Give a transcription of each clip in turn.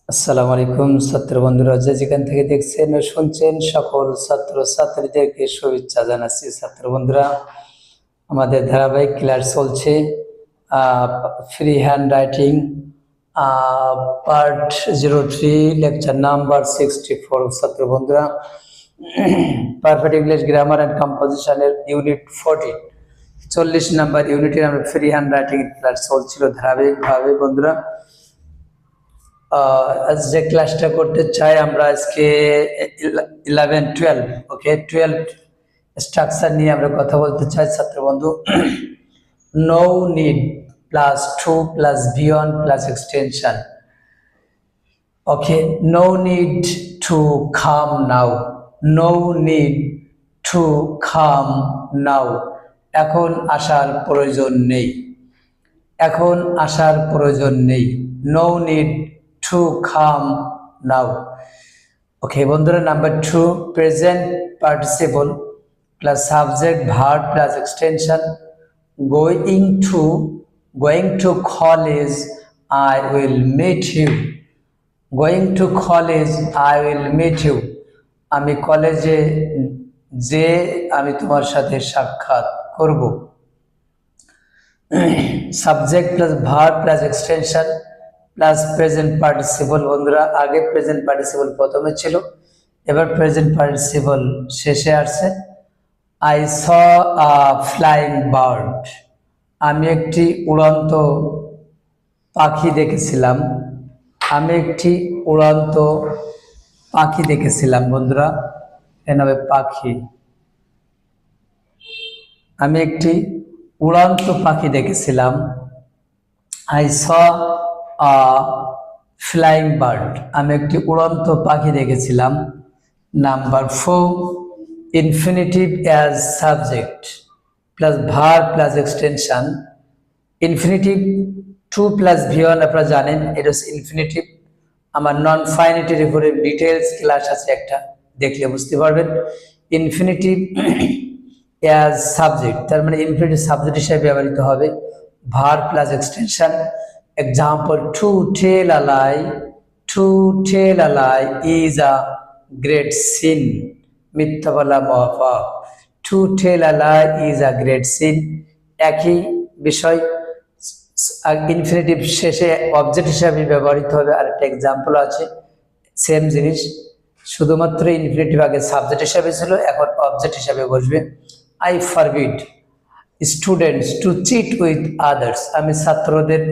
আসসালামু আলাইকুম ছাত্র বন্ধুরা, যে যেখান থেকে দেখছেন ও শুনছেন সকল ছাত্র ছাত্রীদেরকে শুভেচ্ছা জানাচ্ছি। ছাত্র বন্ধুরা, আমাদের ধারাবাহিক ক্লাস চলছে free handwriting part 03 lecture number 64। ছাত্র বন্ধুরা, পারফেক্ট ইংলিশ গ্রামার অ্যান্ড কম্পোজিশনের ইউনিট 14 40 নাম্বার ইউনিটের আমরা ফ্রি হ্যান্ড রাইটিং ক্লাস চলছিল ধারাবাহিকভাবে। বন্ধুরা, যে ক্লাসটা করতে চাই আমরা আজকে 11-12, ওকে 12 স্ট্রাকচার নিয়ে আমরা কথা বলতে চাই। ছাত্র বন্ধু, no need plus to plus beyond plus extension. Okay, no need to come now, no need to come now, এখন আসার প্রয়োজন নেই, এখন আসার প্রয়োজন নেই। No need to come now. Okay বন্ধুরা, number 2, present participle plus subject verb plus extension. Going to college, I will meet you. Going to college, I will meet you, আমি কলেজে যে আমি তোমার সাথে সাক্ষাৎ করব। Subject plus verb plus extension plus present participle. বন্ধুরা, আগে প্রেজেন্ট পার্টিসিপল প্রথমে ছিল, এবার প্রেজেন্ট পার্টিসিপল শেষে আসছে। I saw a flying bird, আমি একটি উড়ন্ত পাখি দেখেছিলাম, আমি একটি উড়ন্ত পাখি দেখেছিলাম। বন্ধুরা, এ নামে পাখি, আমি একটি উড়ন্ত পাখি দেখেছিলাম। I saw a flying bird, আমি একটি উড়ন্ত পাখি দেখেছিলাম। Number 4, infinitive as subject plus verb plus extension. Infinitive to plus V1, আপনারা জানেন এটা হচ্ছে ইনফিনিটিভ। আমার নন ফাইনিটির উপরে ডিটেলস ক্লাস আছে একটা, দেখলে বুঝতে পারবেন। ইনফিনিটিভ অ্যাজ সাবজেক্ট, তার মানে ইনফিনিটিভ সাবজেক্ট হিসেবে ব্যবহৃত হবে। Verb plus extension. Example, to tell a lie, to tell a lie is a great sin, মিথ্যা বলা মহাপাপ। To tell a lie is a great sin, একই বিষয়। ইনফিনিটিভ শেষে অবজেক্ট হিসাবে ব্যবহৃত হবে। আর একটা এক্সাম্পল আছে, সেম জিনিস, শুধুমাত্র ইনফিনিটিভ আগে সাবজেক্ট হিসাবে ছিল, এখন অবজেক্ট হিসাবে বসবে। I forbid students to cheat with others, আমি ছাত্রদের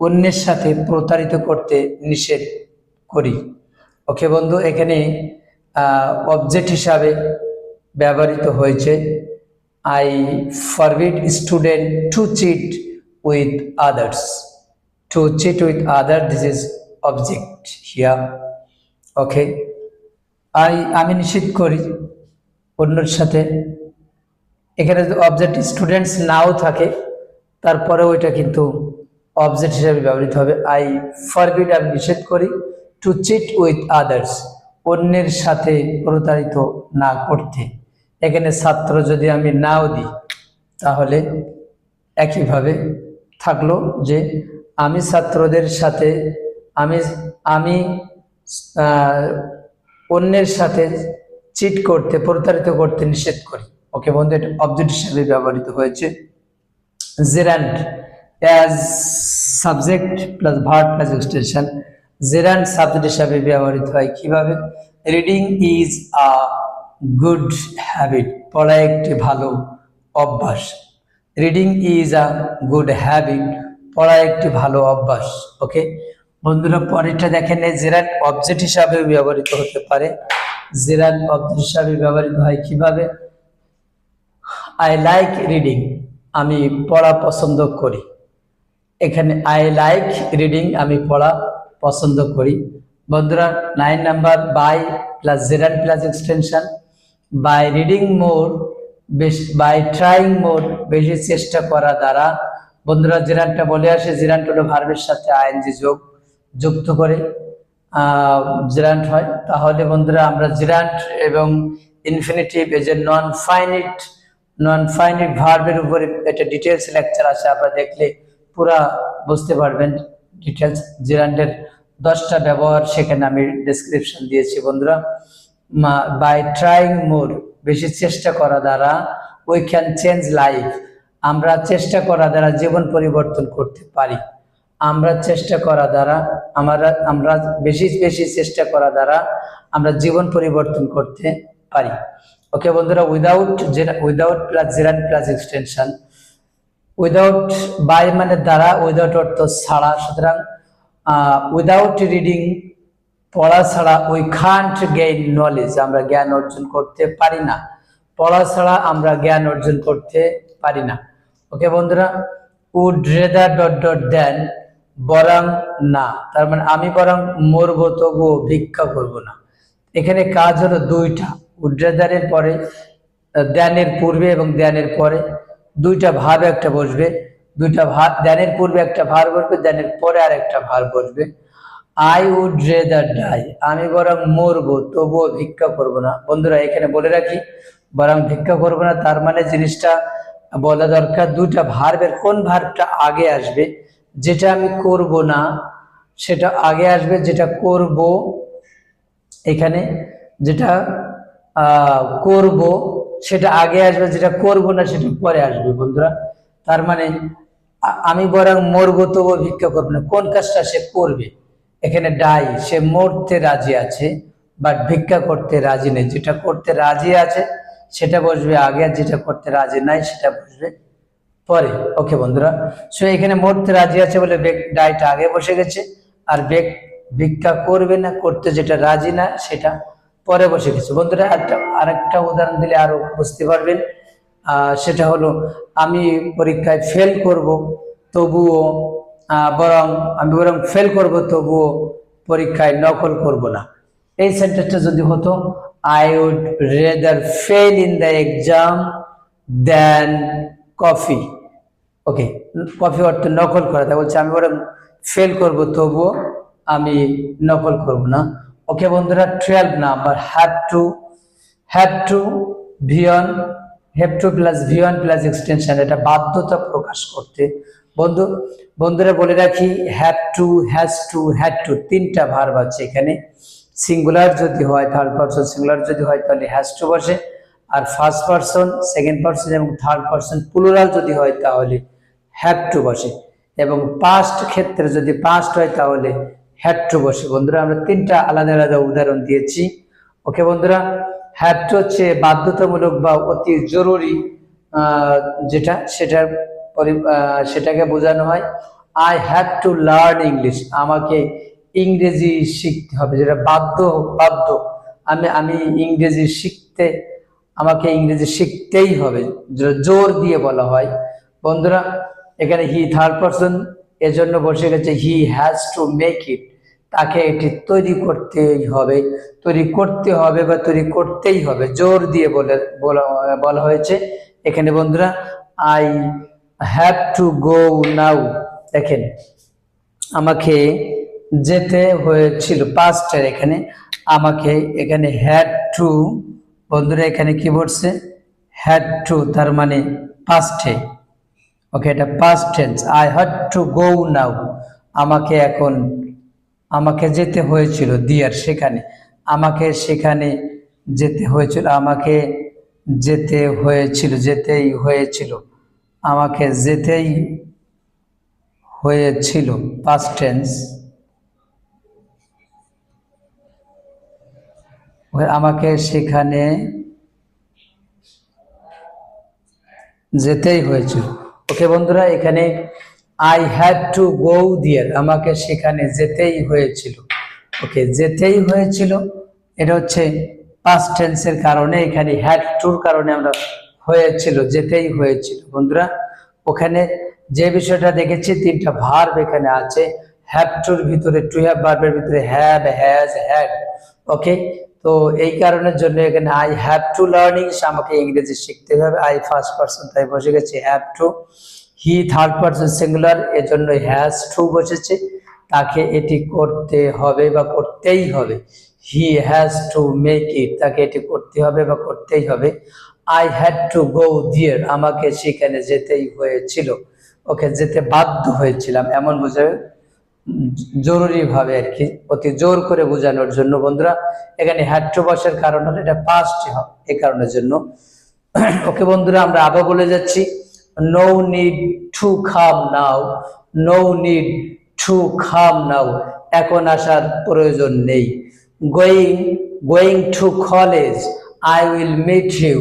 অন্যের সাথে প্রতারিত করতে নিষেধ করি। ওকে বন্ধু, এখানে অবজেক্ট হিসাবে ব্যবহৃত হয়েছে। I forbid student to cheat with others, to cheat with other, this is object here. Okay, আমি নিষেধ করি অন্যের সাথে, এখানে যদি অবজেক্ট স্টুডেন্টস নাও থাকে তারপরে ওইটা কিন্তু অবজেক্ট হিসেবে ব্যবহৃত হবে। আই ফরবিড, আমি নিষেধ করি, টু চিট উইথ আদার্স, অন্যের সাথে প্রতারিত না করতে। এখানে ছাত্র যদি আমি নাও দিই তাহলে একইভাবে থাকলো যে আমি ছাত্রদের সাথে আমি আমি অন্যের সাথে চিট করতে, প্রতারিত করতে নিষেধ করি। ওকে বন্ধু, এটা অবজেক্ট হিসেবে ব্যবহৃত হয়েছে। Gerund as subject plus verb plus extension. Gerund subject হিসাবে ব্যবহৃত হয় কিভাবে? Reading is a good habit, পড়া একটি ভালো অভ্যাস। Reading is a good habit, পড়া একটি ভালো অভ্যাস। ওকে বন্ধুরা, পরেরটা দেখেন, জেরান্ড অবজেক্ট হিসাবে ব্যবহৃত হতে পারে। জেরান্ড অবজেক্ট হিসাবে ব্যবহৃত হয় কিভাবে? আই লাইক রিডিং, আমি পড়া পছন্দ করি। এখানে আই লাইক রিডিং, আমি পড়া পছন্দ করি। বন্ধুরা, 9 number, by plus gerund plus extension. By reading more, by trying more, বেশি চেষ্টা করা দ্বারা। বন্ধুরা, জেরান্ডটা বলে আসে, জেরান্ড হলো ভার্বের সাথে আইএনজি যুক্ত করে জেরান্ড হয়। তাহলে বন্ধুরা, আমরা জেরান্ড এবং infinitive as a non finite ভার্বের উপরে একটা ডিটেলস লেকচার আছে, আপনারা দেখলে পুরা বুঝতে পারবেন ডিটেলস। জেরান্ডের 10টা ব্যবহার সেখানে আমি ডেসক্রিপশন দিয়েছি বন্ধুরা। বাই ট্রাইং মোর, বেশি চেষ্টা করা দ্বারা, উই ক্যান চেঞ্জ লাইফ, আমরা চেষ্টা করা দ্বারা জীবন পরিবর্তন করতে পারি। আমরা চেষ্টা করা দ্বারা আমরা বেশি বেশি চেষ্টা করা দ্বারা আমরা জীবন পরিবর্তন করতে পারি। ওকে বন্ধুরা, without plus gerund plus extension, without by মানে দ্বারা, উইদাউট অর্থ ছাড়া, সুতরাং উইদাউট রিডিং পড়া ছাড়া উই কান্ট গেইন নলেজ, আমরা জ্ঞান অর্জন করতে পারি না। পড়া ছাড়া আমরা জ্ঞান অর্জন করতে পারি না। ওকে বন্ধুরা, উড রেদার ডট ডট দেন, বরং না, তার মানে আমি বরং মরবো তবুও ভিক্ষা করব না। এখানে কাজ হলো দুইটা, উড রেদারের পরে, দেনের পূর্বে এবং দেনের পরে দুইটা ভাব একটা বসবে, দুইটা ভাব, দেনের পূর্বে একটা ভার বসবে, দেনের পরে আর একটা ভার বসবে। আই উড রেদার ডাই, আমি বরং মরবো তবুও ভিক্ষা করব না। বন্ধুরা এখানে বলে রাখি, বরং ভিক্ষা করব না তার মানে জিনিসটা বলা দরকার, দুইটা ভার্বের কোন ভার্বটা আগে আসবে, যেটা আমি করব না সেটা আগে আসবে, যেটা করব এখানে, যেটা করব সেটা আগে আসবে, যেটা করব না সেটা পরে আসবে বন্ধুরা। তার মানে আমি বরং মরবো তবুও ভিক্ষা করব না, কোন কাজটা সে করবে, এখানে ডাই, সে মরতে রাজি আছে বাট ভিক্ষা করতে রাজি নেই। যেটা করতে রাজি আছে সেটা বসবে আগে, আর যেটা করতে রাজি নাই সেটা বসবে পরে। ওকে বন্ধুরা, সো এখানে মরতে রাজি আছে বলে ডাইটা আগে বসে গেছে, আর ভিক্ষা করবে না, করতে যেটা রাজি না সেটা পরে বসে গেছে। বন্ধুরা আরেকটা উদাহরণ দিলে আরো বুঝতে পারবেন, সেটা হলো আমি পরীক্ষায় ফেল করব তবুও আমি বরং ফেল করব তবুও পরীক্ষায় নকল করব না। এই সেন্টেন্সটা যদি হতো, I would rather fail in the exam than copy. Okay, copy অর্থ নকল করা, তাই বলছে আমি বরং ফেল করব তবুও আমি নকল করব না। ওকে বন্ধুরা, 12 number, have to plus V1 plus extension, এটা বাধ্যতা প্রকাশ করতে। বন্ধুরা বলে রাখি, have to, has to, had to, তিনটা ভার্ব আছে এখানে। সিঙ্গুলার যদি হয়, থার্ড পারসন সিঙ্গুলার যদি হয় তাহলে হ্যাজ টু বসে, আর ফার্স্ট পারসন, সেকেন্ড পারসন এবং থার্ড পারসন প্লুরাল যদি হয় তাহলে হ্যাভ টু বসে, এবং পাস্ট ক্ষেত্রে যদি পাস্ট হয় তাহলে হ্যাড টু বসে। বন্ধুরা আমরা তিনটা আলাদা আলাদা উদাহরণ দিয়েছি। ওকে বন্ধুরা, হ্যাভ টু হচ্ছে বাধ্যতামূলক বা অতি জরুরি, যেটা সেটাকে বোঝানো হয়। I have to learn English, আমাকে ইংরেজি শিখতে হবে, যেটা বাধ্য, আমি ইংরেজি আমাকে ইংরেজি শিখতেই হবে, জোর দিয়ে বলা হয়। বন্ধুরা এখানে হি থার্ড পারসন, এজন্য বসে গেছে he has to make it, তাকে এটি তৈরি করতেই হবে বা তৈরি করতেই হবে, জোর দিয়ে বলা হয়েছে এখানে। বন্ধুরা আই হ্যাভ টু গো নাও, দেখেন আমাকে যেতে হয়েছিল, পাস্টের এখানে আমাকে, এখানে হ্যাড টু, বন্ধুরা এখানে কি বলছে, হ্যাড টু তার মানে পাস্টে। ওকে, এটা past tense, I had to go now, আমাকে যেতে হয়েছিল, দিয়ার সেখানে, আমাকে সেখানে যেতে হয়েছিল, যেতেই হয়েছিল, পাস্ট টেন্স। আমাকে সেখানে যেতেই হয়েছিল। ওকে বন্ধুরা, এখানে আই হ্যাড টু গো দেয়ার, আমাকে সেখানে যেতেই হয়েছিল। ওকে, যেতেই হয়েছিল, এটা হচ্ছে পাস্ট টেন্সের কারণে, এখানে হ্যাড টুর কারণে আমরা হয়েছিল, যেতেই হয়েছিল। বন্ধুরা ওখানে যে বিষয়টা দেখেছি, তিনটা ভার্ব এখানে আছে, হ্যাভ টুর ভিতরে, টু হ্যাভ ভার্বের ভিতরে হ্যাভ, হ্যাজ, হ্যাড। ওকে, তো এই কারণের জন্য এখানে I have to learn English, আমাকে ইংরেজি শিখতে হবে, আই ফার্স্ট পারসন তাই বসে গেছে have to, he third person singular এজন্য হ্যাজ টু বসেছে, তাকে এটি করতে হবে বা করতেই হবে, he has to make it, তাকে এটি করতে হবে বা করতেই হবে। আই হ্যাড টু গো দেয়ার, আমাকে সেখানে যেতেই হয়েছিল। ওকে, যেতে বাধ্য হয়েছিলাম এমন বোঝাবে। জরুরি ভাবে আর কি, অতি জোর করে বোঝানোর জন্য বন্ধুরা এখানে হ্যাড টু বসার কারণ হলো এটা পাস্ট এই কারণের জন্য। ওকে বন্ধুরা, আমরা আবার বলে যাচ্ছি, no need to come now, no need to come now, এখন আসার প্রয়োজন নেই। Going to college, I will meet you,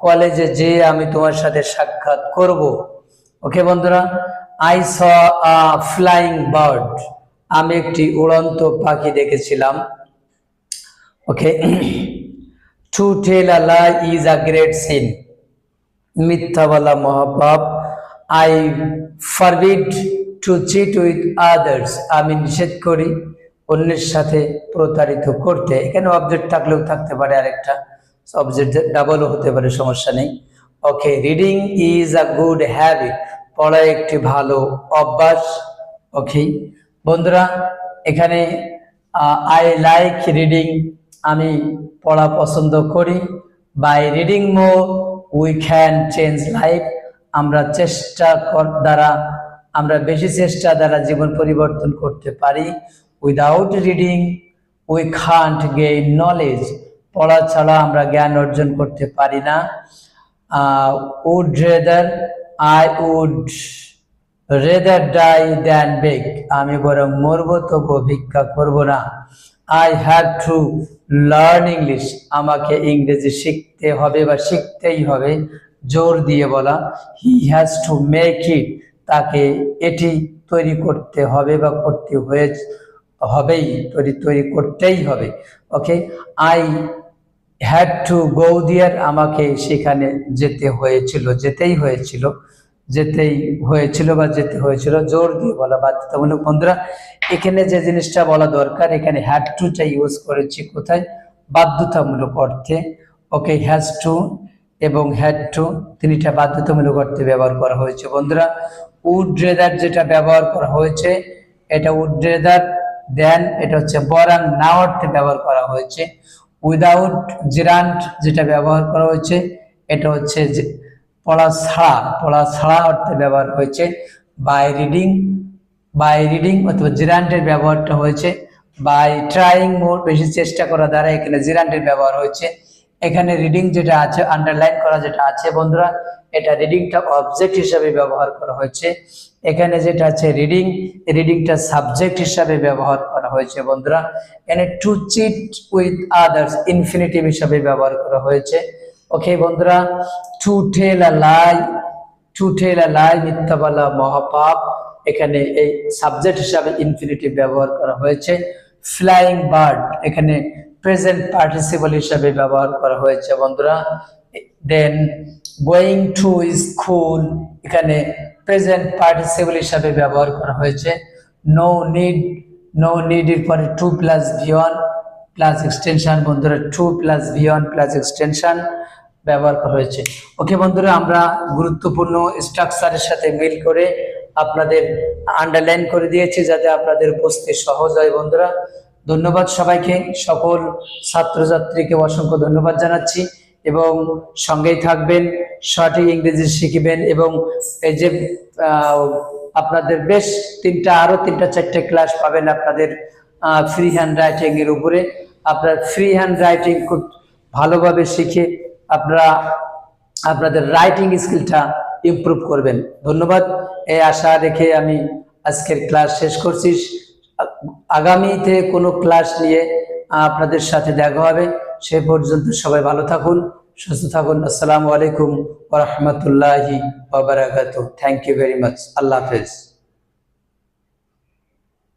কলেজে যে আমি তোমার সাথে সাক্ষাৎ করব। ওকে বন্ধুরা, I saw a flying bird, আমি একটি উড়ন্ত পাখি দেখেছিলাম। Okay, to tell a lie is a great sin, মিথ্যা বলা মহাপাপ। I forbid to cheat with others, আমি নিষেধ করি অন্যের সাথে প্রতারিত করতে। এখানে অবজেক্ট থাকলেও থাকতে পারে, আরেকটা অবজেক্ট ডাবলও হতে পারে, সমস্যা নেই। Okay, reading is a good habit, পড়া একটি ভালো অভ্যাস। ওকে বন্ধুরা, এখানে আই লাইক রিডিং, আমি পড়া পছন্দ করি। By reading more we can change life, আমরা আমরা বেশি চেষ্টা দ্বারা জীবন পরিবর্তন করতে পারি। Without reading we can't gain knowledge, পড়া ছাড়া আমরা জ্ঞান অর্জন করতে পারি না। Would rather, I would rather die than beg, আমি বরং মরবো তবু ভিক্ষা করব না। I have to learn English, আমাকে ইংরেজি শিখতে হবে বা শিখতেই হবে, জোর দিয়ে বলা। He has to make it, তাকে এটি তৈরি করতে হবে বা করতে হবেই, তৈরি করতেই হবে। ওকে, আই হ্যাড টু গো দেয়ার, আমাকে সেখানে যেতেই হয়েছিল, জোর দিয়ে বলা বাধ্যতামূলক। বন্ধুরা, এখানে যে জিনিসটা বলা দরকার, এখানে হ্যাড টুটা ইউজ করেছি কোথায়? বাধ্যতামূলক অর্থে। ওকে, হ্যাজ টু এবং হ্যাড টু তিনটা বাধ্যতামূলক অর্থে ব্যবহার করা হয়েছে। বন্ধুরা, উড রেদার যেটা ব্যবহার করা হয়েছে, এটা উড রেদার দেন, এটা হচ্ছে বরং না অর্থে ব্যবহার করা হয়েছে। উইদাউট জিরান্ট যেটা ব্যবহার করা হয়েছে, এটা হচ্ছে পড়া ছাড়া অর্থে ব্যবহার হয়েছে। বাই রিডিং অথবা জিরান্টের ব্যবহারটা হয়েছে বাই ট্রাইং মোর, বেশি চেষ্টা করা দ্বারা এখানে জিরান্টের ব্যবহার হয়েছে। এখানে রিডিং যেটা আছে, আন্ডারলাইন করা যেটা আছে বন্ধুরা, এটা রিডিংটা অবজেক্ট হিসাবে ব্যবহার করা হয়েছে। এখানে যেটা আছে রিডিংটা সাবজেক্ট হিসাবে ব্যবহার করা হয়েছে বন্ধুরা। এখানে to cheat with others infinitive হিসাবে ব্যবহার করা হয়েছে। ওকে বন্ধুরা, টু টেল আ লাই, মিথ্যা বলা মহাপাপ, এখানে এই সাবজেক্ট হিসাবে ইনফিনিটিভ ব্যবহার করা হয়েছে। ফ্লাইং বার্ড, এখানে প্রেজেন্ট পার্টিসিপল হিসাবে ব্যবহার করা হয়েছে বন্ধুরা। দেন গোয়িং টু স্কুল, এখানে প্রেজেন্ট পার্টিসিপল হিসাবে ব্যবহার করা হয়েছে। নো নিড এর পরে to plus V1 plus extension বন্ধুরা, to plus V1 plus extension ব্যবহার করা হয়েছে। ওকে বন্ধুরা, আমরা গুরুত্বপূর্ণ স্ট্রাকচারের সাথে মিল করে আপনাদের আন্ডারলাইন করে দিয়েছি যাতে আপনাদের বুঝতে সহজ হয় বন্ধুরা। ধন্যবাদ সবাইকে, সকল ছাত্রছাত্রীকে অসংখ্য ধন্যবাদ জানাচ্ছি এবং সঙ্গেই থাকবেন, সঠিক ইংরেজি শিখবেন এবং এই যে আপনাদের বেশ আরো তিনটা চারটে ক্লাস পাবেন আপনাদের ফ্রি হ্যান্ড রাইটিং এর উপরে। আপনার ফ্রি হ্যান্ড রাইটিং খুব ভালোভাবে শিখে আপনারা আপনাদের রাইটিং স্কিলটা ইমপ্রুভ করবেন। ধন্যবাদ, এই আশা রেখে আমি আজকের ক্লাস শেষ করছি। আগামীতে কোনো ক্লাস নিয়ে আপনাদের সাথে দেখা হবে, সে পর্যন্ত সবাই ভালো থাকুন, সুস্থ থাকুন। আসসালামু আলাইকুম ওয়া রাহমাতুল্লাহি ওয়া বারাকাতুহু। Thank you very much. আল্লাহ হাফেজ।